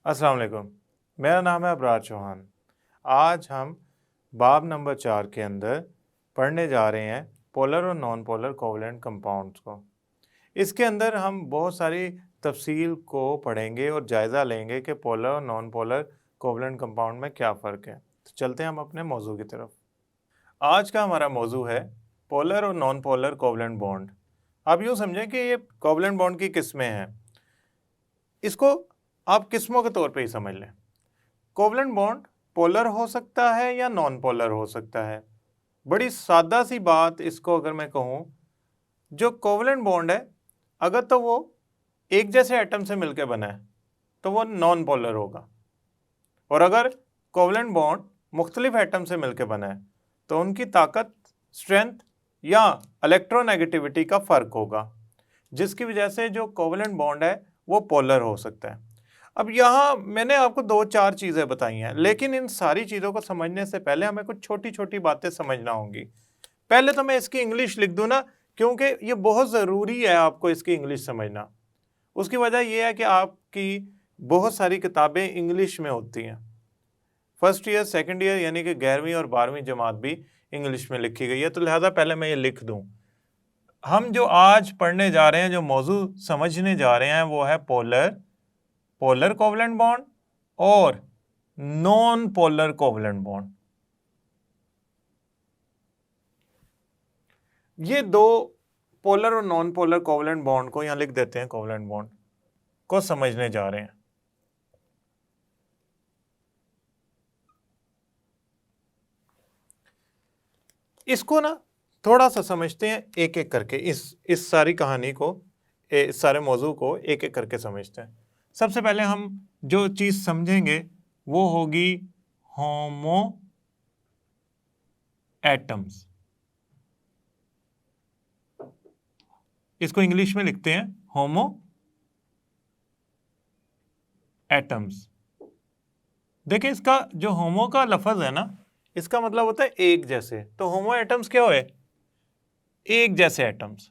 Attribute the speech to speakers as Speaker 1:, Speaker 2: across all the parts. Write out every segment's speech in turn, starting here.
Speaker 1: अस्सलाम वालेकुम। मेरा नाम है अबरार चौहान। आज हम बाब नंबर 4 के अंदर पढ़ने जा रहे हैं पोलर और नॉन पोलर कोवलेंट कंपाउंड्स को। इसके अंदर हम बहुत सारी तफसील को पढ़ेंगे और जायज़ा लेंगे कि पोलर और नॉन पोलर कोवलेंट कंपाउंड में क्या फ़र्क है। तो चलते हैं हम अपने मौजू की तरफ। आज का हमारा मौजू है पोलर और नॉन पोलर कोवलेंट बॉन्ड। आप यूँ समझें कि ये कोवलेंट बॉन्ड की किस्में हैं। इसको आप किस्मों के तौर पे ही समझ लें। कोवलेंट बॉन्ड पोलर हो सकता है या नॉन पोलर हो सकता है। बड़ी सादा सी बात इसको अगर मैं कहूँ, जो कोवलेंट बॉन्ड है अगर तो वो एक जैसे एटम से मिलकर बना है तो वो नॉन पोलर होगा, और अगर कोवलेंट बॉन्ड मुख्तलिफ एटम से मिलकर बना है तो उनकी ताकत, स्ट्रेंथ या इलेक्ट्रोनेगेटिविटी का फ़र्क होगा, जिसकी वजह से जो कोवलेंट बॉन्ड है वो पोलर हो सकता है। अब यहाँ मैंने आपको 2-4 चीज़ें बताई हैं, लेकिन इन सारी चीज़ों को समझने से पहले हमें कुछ छोटी छोटी बातें समझना होंगी। पहले तो मैं इसकी इंग्लिश लिख दूँ ना, क्योंकि ये बहुत ज़रूरी है आपको इसकी इंग्लिश समझना। उसकी वजह यह है कि आपकी बहुत सारी किताबें इंग्लिश में होती हैं। फर्स्ट ईयर, सेकेंड ईयर यानी कि 11वीं और 12वीं जमात भी इंग्लिश में लिखी गई है, तो लिहाजा पहले मैं ये लिख दूँ। हम जो आज पढ़ने जा रहे हैं, जो मौजू समझने जा रहे हैं, वो है पोलर कोवलेंट बॉन्ड और नॉन पोलर कोवलेंट बॉन्ड। ये दो पोलर और नॉन पोलर कोवलेंट बॉन्ड को यहां लिख देते हैं, कोवलेंट बॉन्ड को समझने जा रहे हैं। इसको ना थोड़ा सा समझते हैं एक एक करके, इस सारी कहानी को, इस सारे मौजू को एक एक करके समझते हैं। सबसे पहले हम जो चीज समझेंगे वो होगी होमो एटम्स। इसको इंग्लिश में लिखते हैं होमो एटम्स। देखिए, इसका जो होमो का लफ्ज है ना, इसका मतलब होता है एक जैसे। तो होमो एटम्स क्या हुए? एक जैसे एटम्स।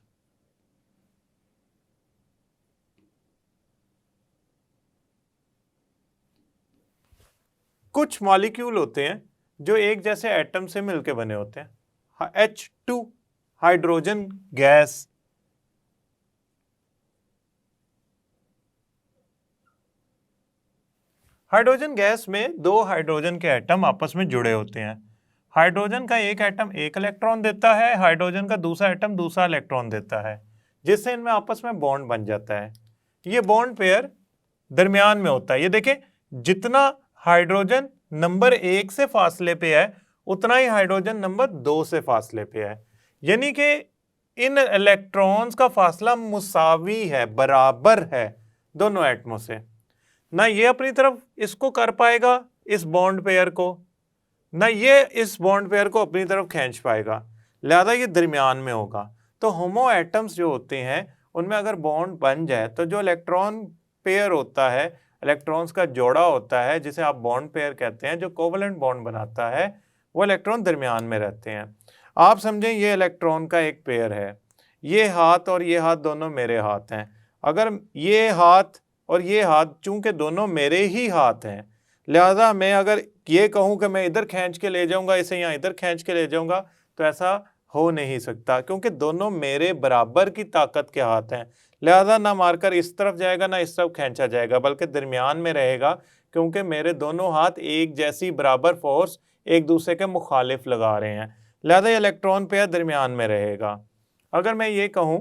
Speaker 1: कुछ मॉलिक्यूल होते हैं जो एक जैसे एटम से मिलकर बने होते हैं। H2 hydrogen gas, hydrogen gas में दो हाइड्रोजन के एटम आपस में जुड़े होते हैं। हाइड्रोजन का एक एटम एक इलेक्ट्रॉन देता है, हाइड्रोजन का दूसरा एटम दूसरा इलेक्ट्रॉन देता है, जिससे इनमें आपस में बॉन्ड बन जाता है। ये बॉन्ड पेयर दरमियान में होता है। ये देखें, जितना हाइड्रोजन नंबर 1 से फासले पे है उतना ही हाइड्रोजन नंबर 2 से फासले पे है। यानी कि इन इलेक्ट्रॉन्स का फासला मुसावी है, बराबर है दोनों एटमों से। ना ये अपनी तरफ इसको कर पाएगा, इस बॉन्ड पेयर को, ना ये इस बॉन्ड पेयर को अपनी तरफ खींच पाएगा, लिहाजा ये दरमियान में होगा। तो होमो एटम्स जो होते हैं उनमें अगर बॉन्ड बन जाए तो जो इलेक्ट्रॉन पेयर होता है, इलेक्ट्रॉन्स का जोड़ा होता है, जिसे आप बॉन्ड पेयर कहते हैं, जो कोवलेंट बॉन्ड बनाता है, वो इलेक्ट्रॉन दरमियान में रहते हैं। आप समझें ये इलेक्ट्रॉन का एक पेयर है, ये हाथ और ये हाथ दोनों मेरे हाथ हैं। अगर ये हाथ और ये हाथ, चूंकि दोनों मेरे ही हाथ हैं, लिहाजा मैं अगर ये कहूँ कि मैं इधर खींच के ले जाऊंगा इसे, यहाँ इधर खींच के ले जाऊंगा, तो ऐसा हो नहीं सकता, क्योंकि दोनों मेरे बराबर की ताकत के हाथ हैं। लिहाजा ना मारकर इस तरफ जाएगा ना इस तरफ खींचा जाएगा, बल्कि दरमियान में रहेगा, क्योंकि मेरे दोनों हाथ एक जैसी बराबर फोर्स एक दूसरे के मुखालिफ लगा रहे हैं। लिहाजा ये इलेक्ट्रॉन पेयर दरमियान में रहेगा। अगर मैं ये कहूँ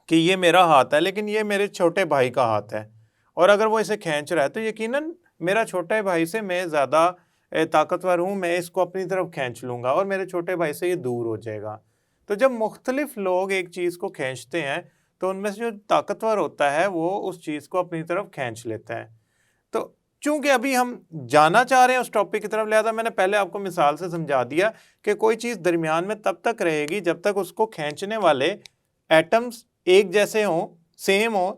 Speaker 1: कि ये मेरा हाथ है लेकिन ये मेरे छोटे भाई का हाथ है, और अगर वो इसे खींच रहा है, तो यकीनन मेरा छोटे भाई से मैं ज़्यादा ताकतवर हूँ, मैं इसको अपनी तरफ खींच लूँगा और मेरे छोटे भाई से ये दूर हो जाएगा। तो जब मुख्तलिफ लोग एक चीज़ को खींचते हैं तो उनमें से जो ताकतवर होता है वो उस चीज़ को अपनी तरफ खींच लेता है। तो चूंकि अभी हम जाना चाह रहे हैं उस टॉपिक की तरफ, लिहाजा मैंने पहले आपको मिसाल से समझा दिया कि कोई चीज़ दरमियान में तब तक रहेगी जब तक उसको खींचने वाले एटम्स एक जैसे हों,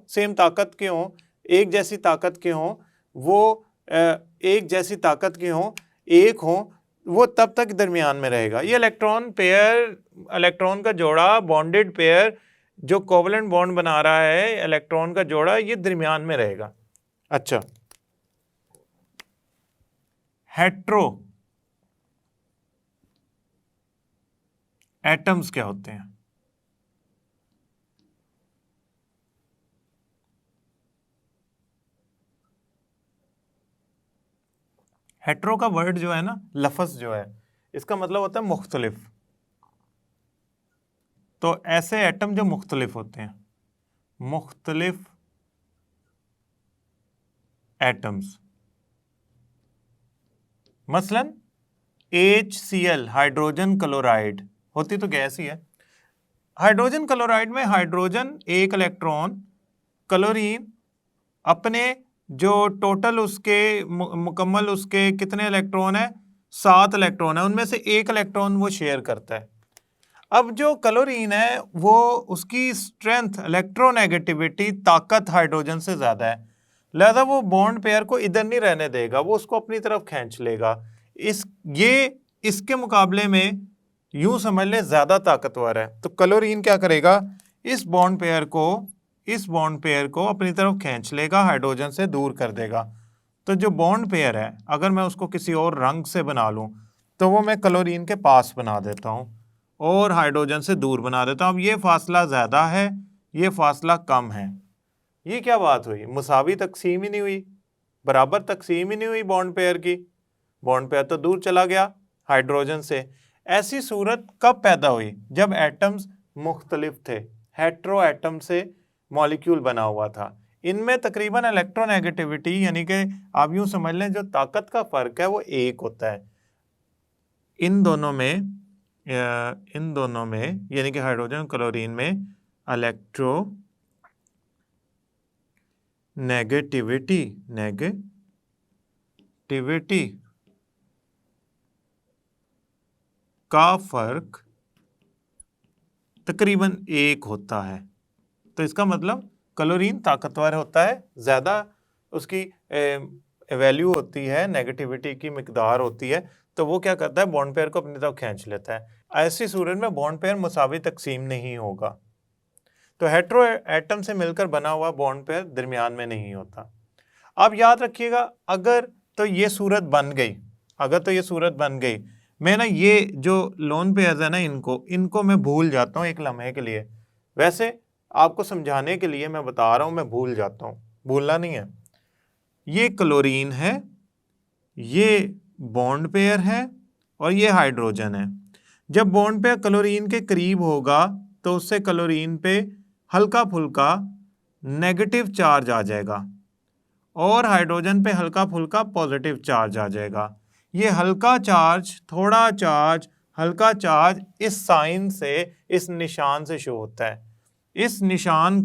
Speaker 1: सेम ताकत के हों, एक जैसी ताकत के हों, वो एक जैसी ताकत के हों, एक हों, वो तब तक दरमियान में रहेगा। ये इलेक्ट्रॉन पेयर, इलेक्ट्रॉन का जोड़ा, बॉन्डेड पेयर जो कोवलेंट बॉन्ड बना रहा है, इलेक्ट्रॉन का जोड़ा, ये दरमियान में रहेगा। अच्छा, हेट्रो एटम्स क्या होते हैं? हेट्रो का वर्ड जो है ना, लफ्ज जो है, इसका मतलब होता है मुख्तलिफ। तो ऐसे एटम जो मुख्तलिफ होते हैं, मुख्तलिफ एटम्स, मसलन HCl हाइड्रोजन क्लोराइड, होती तो गैस ही है। हाइड्रोजन क्लोराइड में हाइड्रोजन एक इलेक्ट्रॉन, क्लोरीन अपने जो टोटल उसके मुकम्मल उसके कितने इलेक्ट्रॉन है, 7 इलेक्ट्रॉन है, उनमें से एक इलेक्ट्रॉन वो शेयर करता है। अब जो क्लोरीन है वो उसकी स्ट्रेंथ, इलेक्ट्रोनेगेटिविटी, ताकत हाइड्रोजन से ज्यादा है, लिहाजा वो बॉन्ड पेयर को इधर नहीं रहने देगा, वो उसको अपनी तरफ खींच लेगा। इसके मुकाबले में यूं समझ ले ज्यादा ताकतवर है। तो क्लोरीन क्या करेगा, इस बॉन्ड पेयर को अपनी तरफ खींच लेगा, हाइड्रोजन से दूर कर देगा। तो जो बॉन्ड पेयर है, अगर मैं उसको किसी और रंग से बना लूं तो वो मैं क्लोरीन के पास बना देता हूं और हाइड्रोजन से दूर बना देता हूं। अब ये फासला ज्यादा है, ये फासला कम है। ये क्या बात हुई, मुसावी तकसीम ही नहीं हुई, बराबर तकसीम ही नहीं हुई बॉन्ड पेयर की। बॉन्ड पेयर तो दूर चला गया हाइड्रोजन से। ऐसी सूरत कब पैदा हुई, जब एटम्स मुख्तलिफ थे, हेट्रो एटम से मॉलिक्यूल बना हुआ था। इनमें तकरीबन इलेक्ट्रोनेगेटिविटी यानी कि आप यूं समझ लें जो ताकत का फर्क है वो एक होता है। इन दोनों में यानी कि हाइड्रोजन क्लोरीन में इलेक्ट्रो नेगेटिविटी का फर्क तकरीबन एक होता है। तो इसका मतलब क्लोरीन ताकतवर होता है, ज्यादा उसकी वैल्यू होती है, नेगेटिविटी की मिकदार होती है, तो वो क्या करता है, बॉन्ड पेयर को अपनी तरफ खींच लेता है। ऐसी सूरत में बॉन्ड पेयर मुसावी तकसीम नहीं होगा। तो हेट्रो एटम से मिलकर बना हुआ बॉन्ड पेयर दरमियान में नहीं होता। आप याद रखिएगा, अगर तो ये सूरत बन गई, मैं ना ये जो लोन पेयर्स है ना, इनको मैं भूल जाता हूँ एक लम्हे के लिए। वैसे आपको समझाने के लिए मैं बता रहा हूँ, मैं भूल जाता हूँ, भूलना नहीं है। ये क्लोरीन है, ये बॉन्ड पेयर है और ये हाइड्रोजन है। जब बॉन्ड पेयर क्लोरीन के करीब होगा तो उससे क्लोरीन पे हल्का फुल्का नेगेटिव चार्ज आ जाएगा और हाइड्रोजन पे हल्का फुल्का पॉजिटिव चार्ज आ जाएगा। ये हल्का चार्ज, थोड़ा चार्ज, हल्का चार्ज इस साइन से, इस निशान से शो होता है। इस निशान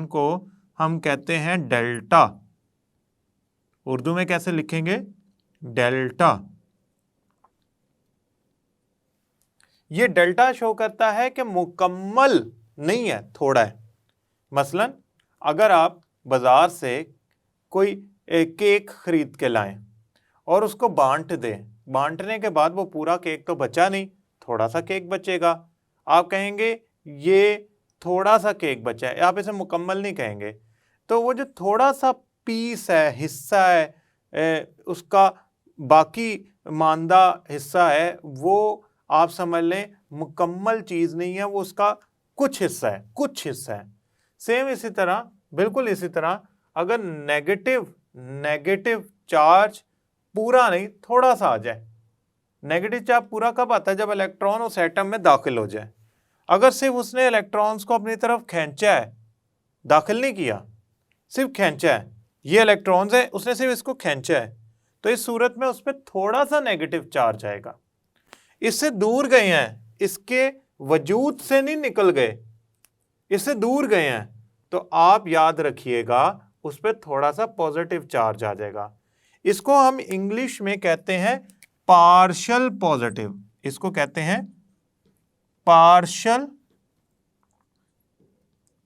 Speaker 1: को हम कहते हैं डेल्टा। उर्दू में कैसे लिखेंगे, डेल्टा। ये डेल्टा शो करता है कि मुकम्मल नहीं है, थोड़ा है। मसलन अगर आप बाजार से कोई केक खरीद के लाएं और उसको बांट दें, बांटने के बाद वो पूरा केक तो बचा नहीं, थोड़ा सा केक बचेगा, आप कहेंगे ये थोड़ा सा केक बचा है, आप इसे मुकम्मल नहीं कहेंगे। तो वो जो थोड़ा सा पीस है, हिस्सा है, उसका बाकी मांदा हिस्सा है, वो आप समझ लें मुकम्मल चीज नहीं है, वो उसका कुछ हिस्सा है। सेम इसी तरह, बिल्कुल इसी तरह, अगर नेगेटिव चार्ज पूरा नहीं, थोड़ा सा आ जाए। नेगेटिव चार्ज पूरा कब आता है, जब इलेक्ट्रॉन उस एटम में दाखिल हो जाए। अगर सिर्फ उसने इलेक्ट्रॉन्स को अपनी तरफ खींचा है, दाखिल नहीं किया, सिर्फ खींचा है, ये इलेक्ट्रॉन्स है, उसने सिर्फ इसको खींचा है, तो इस सूरत में उस पर थोड़ा सा नेगेटिव चार्ज आएगा। इससे दूर गए हैं, इसके वजूद से नहीं निकल गए, इससे दूर गए हैं, तो आप याद रखिएगा उस पर थोड़ा सा पॉजिटिव चार्ज आ जाएगा। इसको हम इंग्लिश में कहते हैं पार्शियल पॉजिटिव। इसको कहते हैं पार्शियल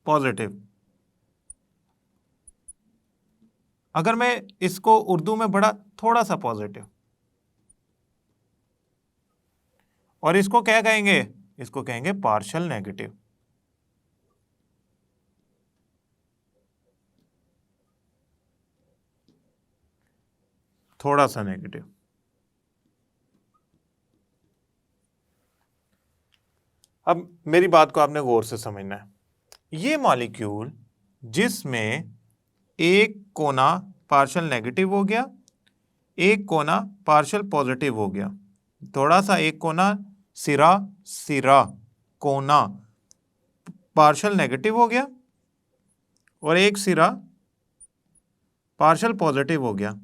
Speaker 1: पॉजिटिव। अगर मैं इसको उर्दू में बड़ा थोड़ा सा पॉजिटिव, और इसको क्या कहेंगे, इसको कहेंगे पार्शियल नेगेटिव। थोड़ा सा नेगेटिव। अब मेरी बात को आपने गौर से समझना है। ये मॉलिक्यूल जिसमें एक कोना पार्शियल नेगेटिव हो गया, एक कोना पार्शियल पॉजिटिव हो गया, थोड़ा सा एक कोना सिरा सिरा कोना पार्शियल नेगेटिव हो गया और एक सिरा पार्शियल पॉजिटिव हो गया,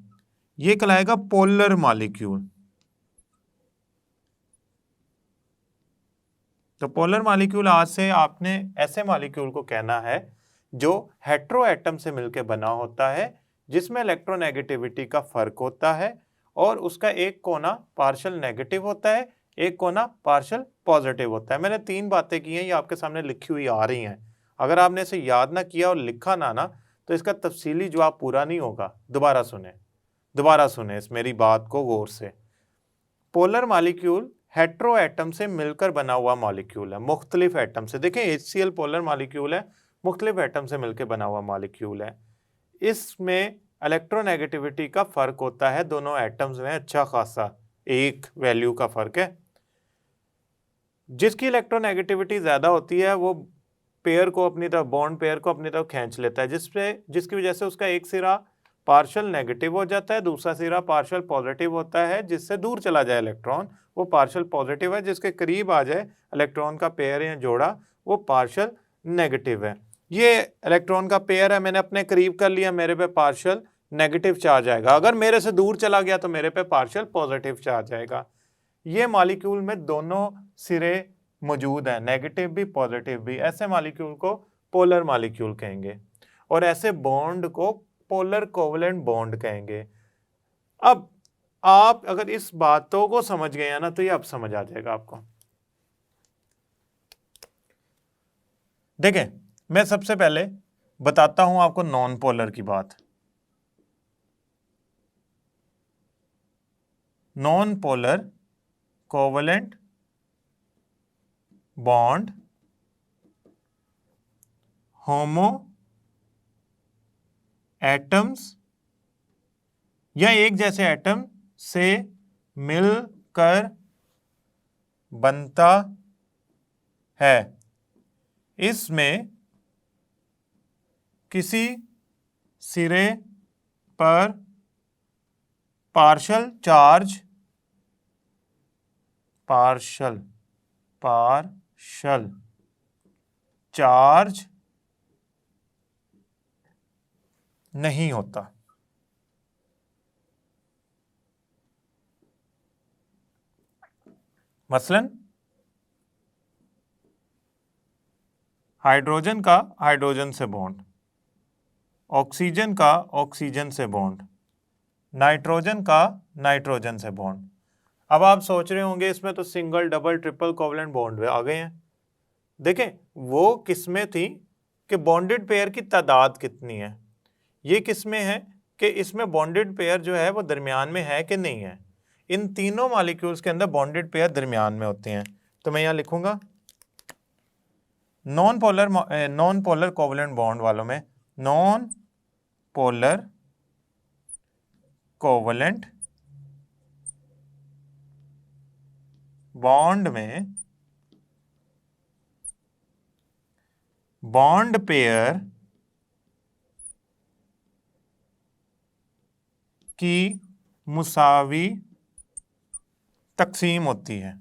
Speaker 1: ये कहलाएगा पोलर मॉलिक्यूल। तो पोलर मॉलिक्यूल आज से आपने ऐसे मॉलिक्यूल को कहना है जो हेटेरो एटम से मिलकर बना होता है, जिसमें इलेक्ट्रोनेगेटिविटी का फर्क होता है और उसका एक कोना पार्शियल नेगेटिव होता है, एक कोना पार्शियल पॉजिटिव होता है। मैंने 3 बातें की हैं, ये आपके सामने लिखी हुई आ रही हैं। अगर आपने इसे याद ना किया और लिखा ना तो इसका तफसीली जवाब पूरा नहीं होगा। दोबारा सुने इस मेरी बात को गौर से। पोलर मॉलिक्यूल हेटेरो एटम से मिलकर बना हुआ मॉलिक्यूल है, मुख्तलिफ एटम से। देखें HCl पोलर मॉलिक्यूल है, मुख्तलिफ एटम से मिलकर बना हुआ मॉलिक्यूल है। इसमें इलेक्ट्रोनेगेटिविटी का फर्क होता है दोनों एटम्स में, अच्छा खासा 1 वैल्यू का फर्क है। जिसकी इलेक्ट्रोनेगेटिविटी ज्यादा होती है वो पेयर को अपनी तरफ, बॉन्ड पेयर को अपनी तरफ खींच लेता है, जिसकी वजह से उसका एक सिरा पार्शियल नेगेटिव हो जाता है, दूसरा सिरा पार्शियल पॉजिटिव होता है। जिससे दूर चला जाए इलेक्ट्रॉन वो पार्शियल पॉजिटिव है, जिसके करीब आ जाए इलेक्ट्रॉन का पेयर या जोड़ा वो पार्शियल नेगेटिव है। ये इलेक्ट्रॉन का पेयर है, मैंने अपने करीब कर लिया, मेरे पे पार्शियल नेगेटिव चार्ज आएगा। अगर मेरे से दूर चला गया तो मेरे पे पार्शियल पॉजिटिव चार्ज आएगा। ये मॉलिक्यूल में दोनों सिरे मौजूद हैं, नेगेटिव भी पॉजिटिव भी। ऐसे मॉलिक्यूल को पोलर मॉलिक्यूल कहेंगे और ऐसे बॉन्ड को पोलर कोवलेंट बॉन्ड कहेंगे। अब आप अगर इस बातों को समझ गए हैं ना तो ये अब समझ आ जाएगा आपको। देखें, मैं सबसे पहले बताता हूं आपको नॉन पोलर की बात। नॉन पोलर कोवलेंट बॉन्ड होमो एटम्स या एक जैसे एटम से मिलकर बनता है। इसमें किसी सिरे पर पार्शियल चार्ज नहीं होता। मसलन हाइड्रोजन का हाइड्रोजन से बॉन्ड, ऑक्सीजन का ऑक्सीजन से बॉन्ड, नाइट्रोजन का नाइट्रोजन से बॉन्ड। अब आप सोच रहे होंगे इसमें तो single double triple covalent bond आ गए हैं। देखें वो किस्में थी कि बॉन्डेड पेयर की तादाद कितनी है, ये किस्में हैं कि इसमें बॉन्डेड पेयर जो है वो दरमियान में है कि नहीं है। इन तीनों मॉलिक्यूल्स के अंदर बॉन्डेड पेयर दरमियान में होते हैं। तो मैं यहाँ लिखूंगा नॉन पोलर कोवलेंट बॉन्ड वालों में, नॉन पोलर कोवलेंट बॉन्ड में बॉन्ड पेयर की मुसावी तकसीम होती है।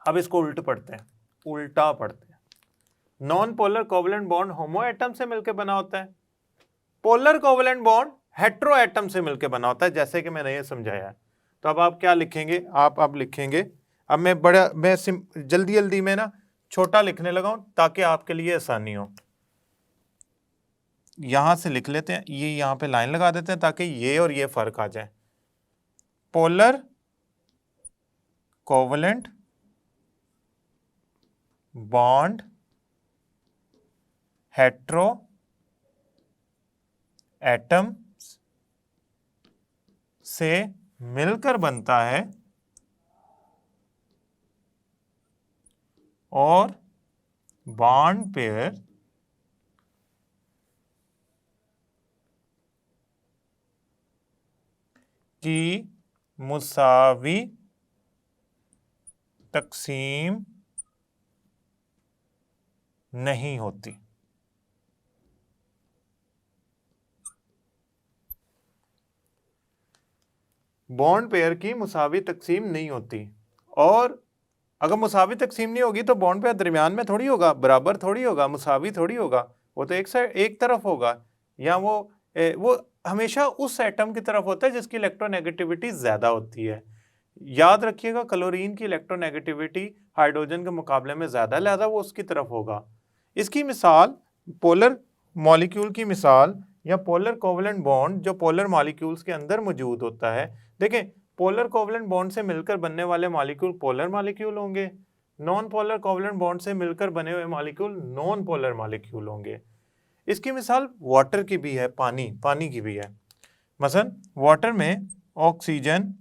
Speaker 1: अब इसको उल्टा पढ़ते हैं। नॉन पोलर कोवलेंट बॉन्ड होमो एटम से मिलकर बना होता है, polar covalent bond hetero atom से मिलकर बना होता है, जैसे कि मैंने ये समझाया है। तो अब आप क्या लिखेंगे, आप अब लिखेंगे, अब मैं जल्दी में ना छोटा लिखने लगा हूं ताकि आपके लिए आसानी हो। यहां से लिख लेते हैं, ये यहां पे लाइन लगा देते हैं ताकि ये और ये फर्क आ जाए। Polar covalent bond hetero atom से मिलकर बनता है और बॉन्ड पेयर की मुसावी तकसीम नहीं होती। बॉन्ड पेयर की मुसावी तकसीम नहीं होती, और अगर मुसावी तकसीम नहीं होगी तो बॉन्ड पेयर दरमियान में थोड़ी होगा, बराबर थोड़ी होगा, मुसावी थोड़ी होगा, वो तो एक साइड एक तरफ होगा, या वो हमेशा उस एटम की तरफ होता है जिसकी इलेक्ट्रोनेगेटिविटी ज़्यादा होती है। याद रखिएगा, क्लोरीन की इलेक्ट्रोनेगेटिविटी हाइड्रोजन के मुकाबले में ज़्यादा, लिहाजा वो उसकी तरफ होगा। इसकी मिसाल पोलर मॉलिक्यूल की मिसाल, या पोलर कोवलेंट बॉन्ड जो पोलर मॉलिक्यूल्स के अंदर मौजूद होता है। देखें, पोलर कोवलेंट बॉन्ड से मिलकर बनने वाले मॉलिक्यूल पोलर मॉलिक्यूल होंगे, नॉन पोलर कोवलेंट बॉन्ड से मिलकर बने हुए मॉलिक्यूल नॉन पोलर मॉलिक्यूल होंगे। इसकी मिसाल वाटर की भी है, पानी की भी है। मसलन वाटर में ऑक्सीजन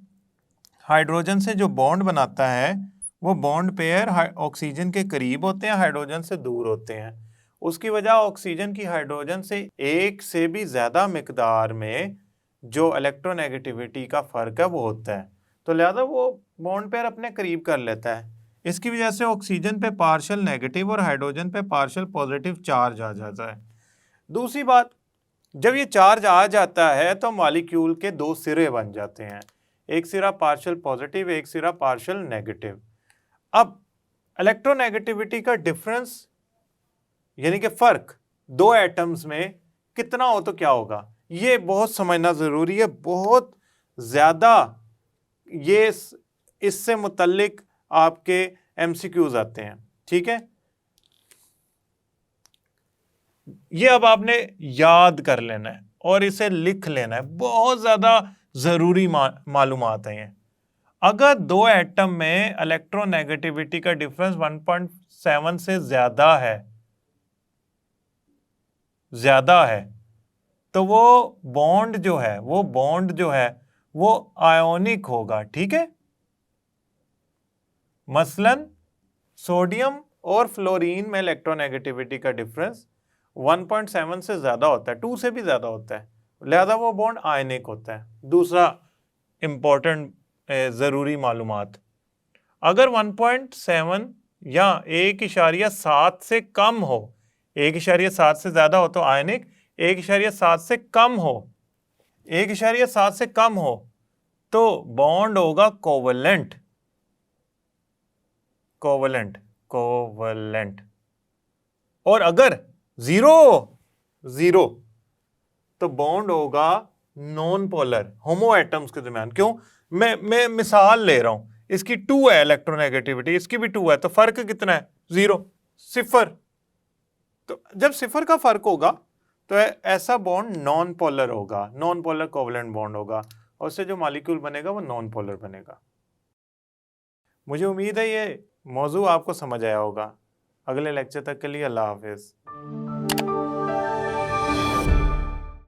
Speaker 1: हाइड्रोजन से जो बॉन्ड बनाता है, वो बॉन्ड पेयर ऑक्सीजन के करीब होते हैं, हाइड्रोजन से दूर होते हैं। उसकी वजह ऑक्सीजन की हाइड्रोजन से एक से भी ज़्यादा मिकदार में जो इलेक्ट्रोनेगेटिविटी का फ़र्क है वो होता है, तो लिहाजा वो बॉन्ड पेयर अपने करीब कर लेता है। इसकी वजह से ऑक्सीजन पे पार्शियल नेगेटिव और हाइड्रोजन पे पार्शियल पॉजिटिव चार्ज आ जाता है। दूसरी बात, जब ये चार्ज आ जाता है तो मॉलिक्यूल के दो सिरे बन जाते हैं, एक सिरा पार्शियल पॉजिटिव, एक सिरा पार्शियल नेगेटिव। अब इलेक्ट्रोनेगेटिविटी का डिफरेंस यानी कि फर्क दो एटम्स में कितना हो तो क्या होगा, ये बहुत समझना जरूरी है, बहुत ज्यादा ये इससे मुतल्लिक आपके एमसीक्यूज आते हैं। ठीक है, ये अब आपने याद कर लेना है और इसे लिख लेना है, बहुत ज्यादा जरूरी मालूमात है ये। अगर दो एटम में इलेक्ट्रोनेगेटिविटी का डिफरेंस 1.7 से ज्यादा है तो वो बॉन्ड जो है वो आयोनिक होगा। ठीक है, मसलन सोडियम और फ्लोरीन में इलेक्ट्रोनेगेटिविटी का डिफरेंस 1.7 से ज्यादा होता है, 2 से भी ज्यादा होता है, लिहाजा वो बॉन्ड आयनिक होता है। दूसरा इंपॉर्टेंट जरूरी मालूमात, अगर 1.7 या 1.7 से कम हो, 1.7 से ज्यादा हो तो आयनिक, 1.7 से कम हो, 1.7 से कम हो तो बॉन्ड होगा कोवलेंट। और अगर जीरो तो बॉन्ड होगा नॉन पोलर, होमो एटम्स के दरमियान। क्यों, मैं मिसाल ले रहा हूं, इसकी 2 है इलेक्ट्रोनेगेटिविटी, इसकी भी 2 है, तो फर्क कितना है, 0, सिफर। तो जब सिफर का फर्क होगा तो ऐसा बॉन्ड नॉन पोलर होगा, नॉन पोलर कोवलेंट बॉन्ड होगा, और उससे जो मॉलिक्यूल बनेगा वो नॉन पोलर बनेगा। मुझे उम्मीद है ये मौजू आपको समझ आया होगा। अगले लेक्चर तक के लिए अल्लाह हाफिज।